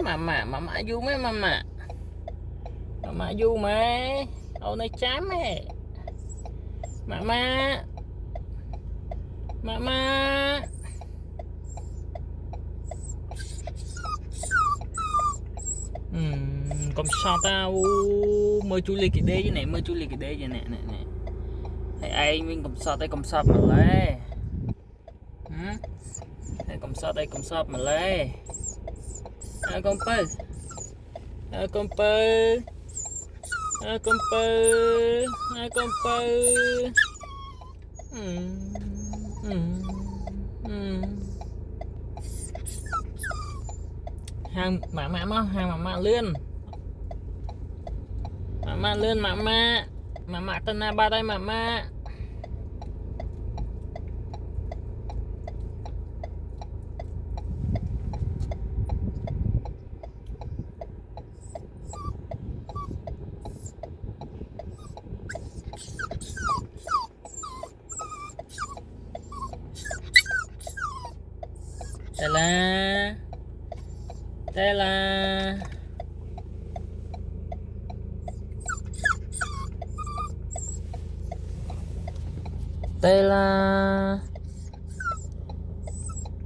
mama du mấy mama du mấy ô này chám ấy mama con sao tao mơ chui lên cái đế vậy này mơ chui lên cái đế vậy nè thầy ai mình cầm sọt mà lấy thầy cầm sọt mà lấy con pơ con pơ hàng mama lươn mama tên na ba đây mama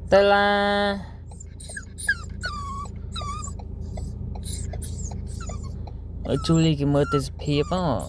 Tela ở chui cái mơ tới phiệp á